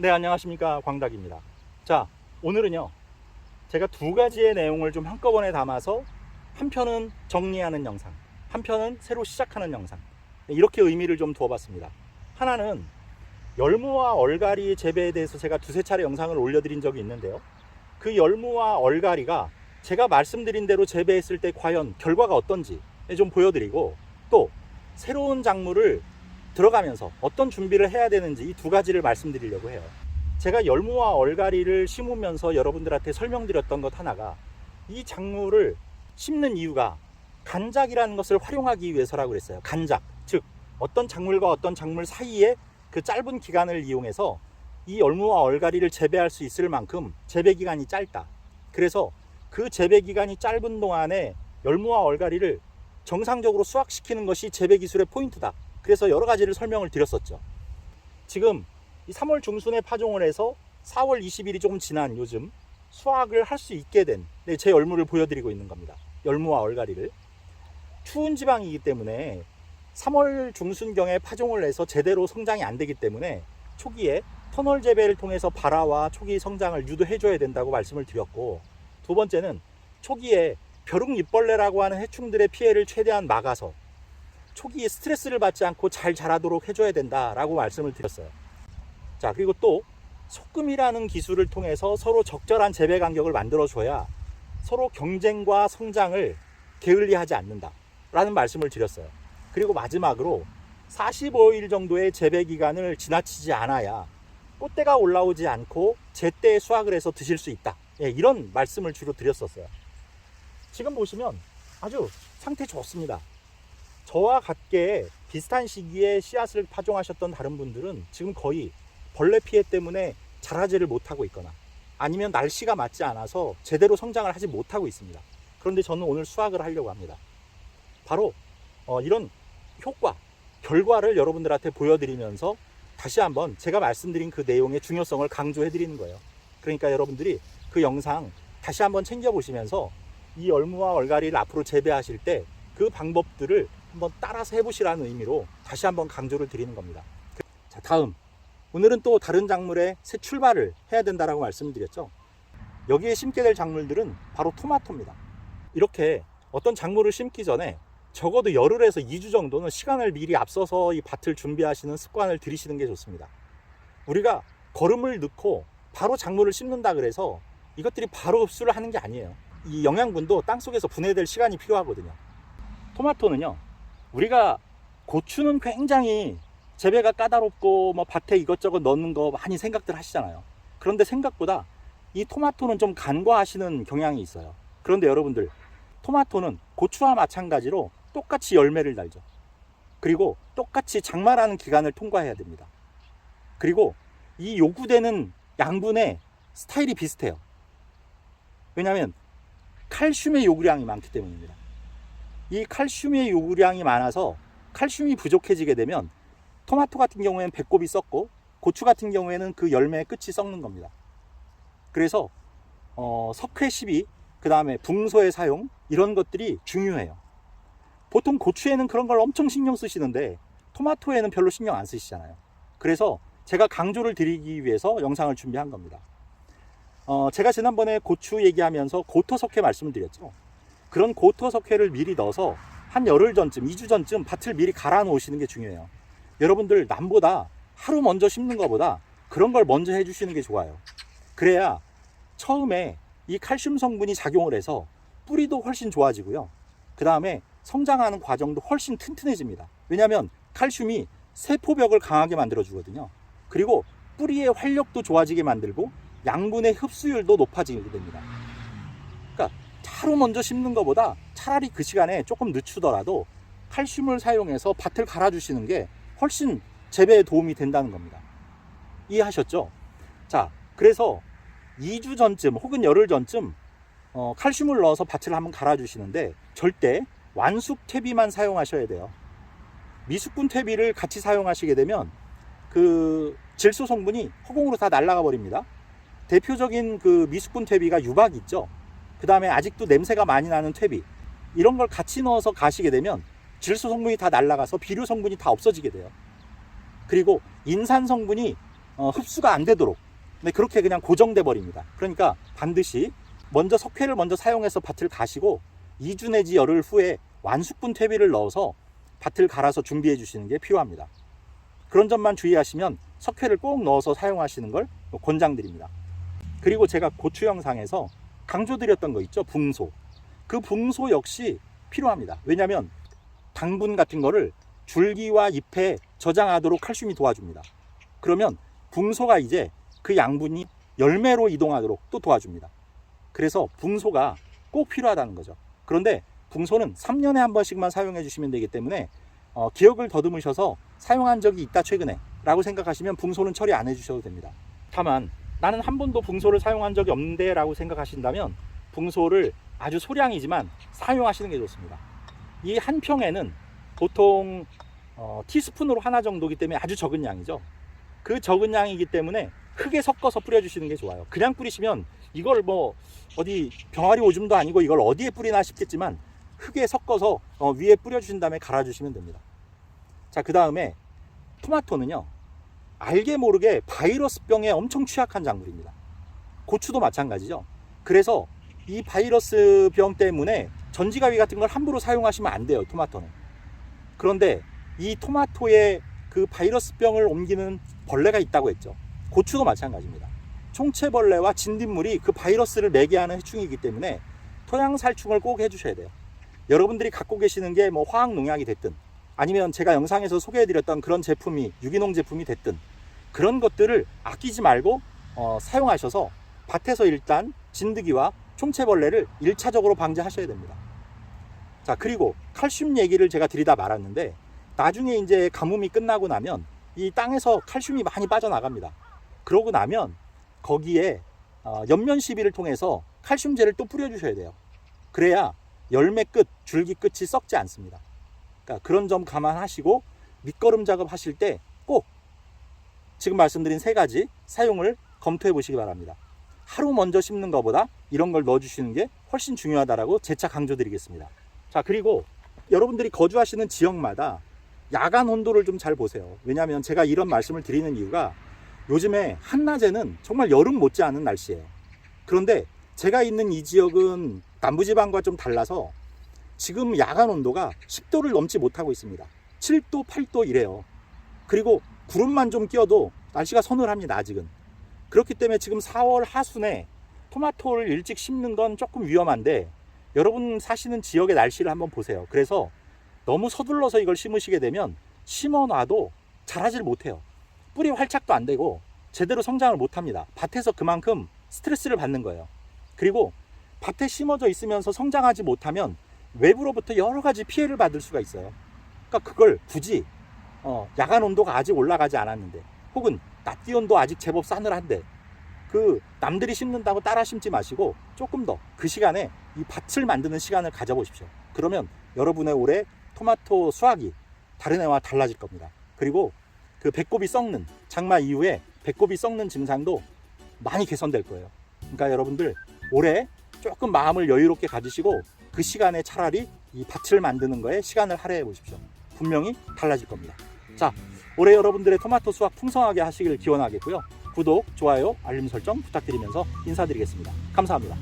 네, 안녕하십니까, 광닭입니다. 자, 오늘은요 제가 두 가지의 내용을 좀 한꺼번에 담아서 한편은 정리하는 영상, 한편은 새로 시작하는 영상, 이렇게 의미를 좀 두어봤습니다. 하나는 열무와 얼갈이 재배에 대해서 제가 두세 차례 영상을 올려드린 적이 있는데요, 그 열무와 얼갈이가 제가 말씀드린 대로 재배했을 때 과연 결과가 어떤지 좀 보여드리고, 또 새로운 작물을 들어가면서 어떤 준비를 해야 되는지 이 두 가지를 말씀드리려고 해요. 제가 열무와 얼갈이를 심으면서 여러분들한테 설명드렸던 것 하나가, 이 작물을 심는 이유가 간작이라는 것을 활용하기 위해서라고 그랬어요. 간작, 즉 어떤 작물과 어떤 작물 사이에 그 짧은 기간을 이용해서 이 열무와 얼갈이를 재배할 수 있을 만큼 재배 기간이 짧다. 그래서 그 재배 기간이 짧은 동안에 열무와 얼갈이를 정상적으로 수확시키는 것이 재배 기술의 포인트다. 그래서 여러 가지를 설명을 드렸었죠. 지금 이 3월 중순에 파종을 해서 4월 20일이 조금 지난 요즘 수확을 할 수 있게 된 제 열무를 보여드리고 있는 겁니다. 열무와 얼갈이를. 추운 지방이기 때문에 3월 중순경에 파종을 해서 제대로 성장이 안 되기 때문에 초기에 터널 재배를 통해서 발화와 초기 성장을 유도해 줘야 된다고 말씀을 드렸고, 두 번째는 초기에 벼룩잎벌레라고 하는 해충들의 피해를 최대한 막아서 초기에 스트레스를 받지 않고 잘 자라도록 해줘야 된다라고 말씀을 드렸어요. 자, 그리고 또 소금이라는 기술을 통해서 서로 적절한 재배 간격을 만들어줘야 서로 경쟁과 성장을 게을리하지 않는다라는 말씀을 드렸어요. 그리고 마지막으로 45일 정도의 재배 기간을 지나치지 않아야 꽃대가 올라오지 않고 제때 수확을 해서 드실 수 있다. 이런 말씀을 주로 드렸었어요. 지금 보시면 아주 상태 좋습니다. 저와 같게 비슷한 시기에 씨앗을 파종하셨던 다른 분들은 지금 거의 벌레 피해 때문에 자라지를 못하고 있거나 아니면 날씨가 맞지 않아서 제대로 성장을 하지 못하고 있습니다. 그런데 저는 오늘 수확을 하려고 합니다. 바로 이런 효과, 결과를 여러분들한테 보여드리면서 다시 한번 제가 말씀드린 그 내용의 중요성을 강조해 드리는 거예요. 그러니까 여러분들이 그 영상 다시 한번 챙겨보시면서 이 열무와 얼갈이를 앞으로 재배하실 때 그 방법들을 한번 따라서 해보시라는 의미로 다시 한번 강조를 드리는 겁니다. 자, 다음, 오늘은 또 다른 작물에 새 출발을 해야 된다라고 말씀을 드렸죠. 여기에 심게 될 작물들은 바로 토마토입니다. 이렇게 어떤 작물을 심기 전에 적어도 열흘에서 2주 정도는 시간을 미리 앞서서 이 밭을 준비하시는 습관을 들이시는 게 좋습니다. 우리가 거름을 넣고 바로 작물을 심는다 그래서 이것들이 바로 흡수를 하는 게 아니에요. 이 영양분도 땅속에서 분해될 시간이 필요하거든요. 토마토는요, 우리가 고추는 굉장히 재배가 까다롭고 밭에 이것저것 넣는 거 많이 생각들 하시잖아요. 그런데 생각보다 이 토마토는 좀 간과하시는 경향이 있어요. 그런데 여러분들, 토마토는 고추와 마찬가지로 똑같이 열매를 달죠. 그리고 똑같이 장마라는 기간을 통과해야 됩니다. 그리고 이 요구되는 양분의 스타일이 비슷해요. 왜냐하면 칼슘의 요구량이 많기 때문입니다. 이 칼슘의 요구량이 많아서 칼슘이 부족해지게 되면 토마토 같은 경우에는 배꼽이 썩고 고추 같은 경우에는 그 열매의 끝이 썩는 겁니다. 그래서 석회 시비, 그 다음에 붕소의 사용, 이런 것들이 중요해요. 보통 고추에는 그런 걸 엄청 신경 쓰시는데 토마토에는 별로 신경 안 쓰시잖아요. 그래서 제가 강조를 드리기 위해서 영상을 준비한 겁니다. 제가 지난번에 고추 얘기하면서 고토석회 말씀을 드렸죠. 그런 고토석회를 미리 넣어서 한 열흘 전쯤, 2주 전쯤 밭을 미리 갈아 놓으시는 게 중요해요. 여러분들 남보다 하루 먼저 심는 것보다 그런 걸 먼저 해주시는 게 좋아요. 그래야 처음에 이 칼슘 성분이 작용을 해서 뿌리도 훨씬 좋아지고요. 그 다음에 성장하는 과정도 훨씬 튼튼해집니다. 왜냐하면 칼슘이 세포벽을 강하게 만들어주거든요. 그리고 뿌리의 활력도 좋아지게 만들고 양분의 흡수율도 높아지게 됩니다. 그러니까 하루 먼저 심는 것보다 차라리 그 시간에 조금 늦추더라도 칼슘을 사용해서 밭을 갈아주시는 게 훨씬 재배에 도움이 된다는 겁니다. 이해하셨죠? 자, 그래서 2주 전쯤 혹은 열흘 전쯤 칼슘을 넣어서 밭을 한번 갈아주시는데 절대 완숙 퇴비만 사용하셔야 돼요. 미숙분 퇴비를 같이 사용하시게 되면 그 질소 성분이 허공으로 다 날아가 버립니다. 대표적인 그 미숙분 퇴비가 유박 있죠. 그 다음에 아직도 냄새가 많이 나는 퇴비, 이런 걸 같이 넣어서 가시게 되면 질소 성분이 다 날아가서 비료 성분이 다 없어지게 돼요. 그리고 인산 성분이 흡수가 안 되도록 그렇게 그냥 고정돼 버립니다. 그러니까 반드시 먼저 석회를 먼저 사용해서 밭을 가시고 2주 내지 열흘 후에 완숙분 퇴비를 넣어서 밭을 갈아서 준비해 주시는 게 필요합니다. 그런 점만 주의하시면 석회를 꼭 넣어서 사용하시는 걸 권장드립니다. 그리고 제가 고추 영상에서 강조드렸던 거 있죠, 붕소. 그 붕소 역시 필요합니다. 왜냐하면 당분 같은 거를 줄기와 잎에 저장하도록 칼슘이 도와줍니다. 그러면 붕소가 이제 그 양분이 열매로 이동하도록 또 도와줍니다. 그래서 붕소가 꼭 필요하다는 거죠. 그런데 붕소는 3년에 한 번씩만 사용해 주시면 되기 때문에 기억을 더듬으셔서 사용한 적이 있다 최근에 라고 생각하시면 붕소는 처리 안 해주셔도 됩니다. 다만 나는 한 번도 붕소를 사용한 적이 없는데 라고 생각하신다면 붕소를 아주 소량이지만 사용하시는 게 좋습니다. 이 한 평에는 보통 티스푼으로 하나 정도이기 때문에 아주 적은 양이죠. 그 적은 양이기 때문에 흙에 섞어서 뿌려주시는 게 좋아요. 그냥 뿌리시면 이걸 뭐 어디 병아리 오줌도 아니고 이걸 어디에 뿌리나 싶겠지만 흙에 섞어서 위에 뿌려주신 다음에 갈아주시면 됩니다. 자, 그 다음에 토마토는요, 알게 모르게 바이러스병에 엄청 취약한 작물입니다. 고추도 마찬가지죠. 그래서 이 바이러스병 때문에 전지가위 같은 걸 함부로 사용하시면 안 돼요, 토마토는. 그런데 이 토마토에 그 바이러스병을 옮기는 벌레가 있다고 했죠. 고추도 마찬가지입니다. 총채벌레와 진딧물이 그 바이러스를 매게 하는 해충이기 때문에 토양 살충을 꼭 해주셔야 돼요. 여러분들이 갖고 계시는 게 뭐 화학 농약이 됐든 아니면 제가 영상에서 소개해드렸던 그런 제품이 유기농 제품이 됐든 그런 것들을 아끼지 말고 사용하셔서 밭에서 일단 진드기와 총채벌레를 1차적으로 방지하셔야 됩니다. 자, 그리고 칼슘 얘기를 제가 드리다 말았는데 나중에 이제 가뭄이 끝나고 나면 이 땅에서 칼슘이 많이 빠져나갑니다. 그러고 나면 거기에 옆면 시비를 통해서 칼슘제를 또 뿌려주셔야 돼요. 그래야 열매 끝, 줄기 끝이 썩지 않습니다. 그러니까 그런 점 감안하시고 밑거름 작업하실 때 꼭 지금 말씀드린 3가지 사용을 검토해 보시기 바랍니다. 하루 먼저 심는 것보다 이런 걸 넣어주시는 게 훨씬 중요하다라고 재차 강조드리겠습니다. 자, 그리고 여러분들이 거주하시는 지역마다 야간 온도를 좀 잘 보세요. 왜냐하면 제가 이런 말씀을 드리는 이유가 요즘에 한낮에는 정말 여름 못지않은 날씨예요. 그런데 제가 있는 이 지역은 남부지방과 좀 달라서 지금 야간 온도가 10도를 넘지 못하고 있습니다. 7도, 8도 이래요. 그리고 구름만 좀 끼어도 날씨가 서늘합니다, 아직은. 그렇기 때문에 지금 4월 하순에 토마토를 일찍 심는 건 조금 위험한데 여러분 사시는 지역의 날씨를 한번 보세요. 그래서 너무 서둘러서 이걸 심으시게 되면 심어놔도 자라질 못해요. 뿌리 활착도 안 되고 제대로 성장을 못합니다. 밭에서 그만큼 스트레스를 받는 거예요. 그리고 밭에 심어져 있으면서 성장하지 못하면 외부로부터 여러 가지 피해를 받을 수가 있어요. 그러니까 그걸 굳이 야간 온도가 아직 올라가지 않았는데 혹은 낮 기온도 아직 제법 싸늘한데 그 남들이 심는다고 따라 심지 마시고 조금 더 그 시간에 이 밭을 만드는 시간을 가져보십시오. 그러면 여러분의 올해 토마토 수확이 다른 해와 달라질 겁니다. 그리고 그 배꼽이 썩는 장마 이후에 배꼽이 썩는 증상도 많이 개선될 거예요. 그러니까 여러분들 올해 조금 마음을 여유롭게 가지시고 그 시간에 차라리 이 밭을 만드는 거에 시간을 할애해 보십시오. 분명히 달라질 겁니다. 자, 올해 여러분들의 토마토 수확 풍성하게 하시길 기원하겠고요. 구독, 좋아요, 알림 설정 부탁드리면서 인사드리겠습니다. 감사합니다.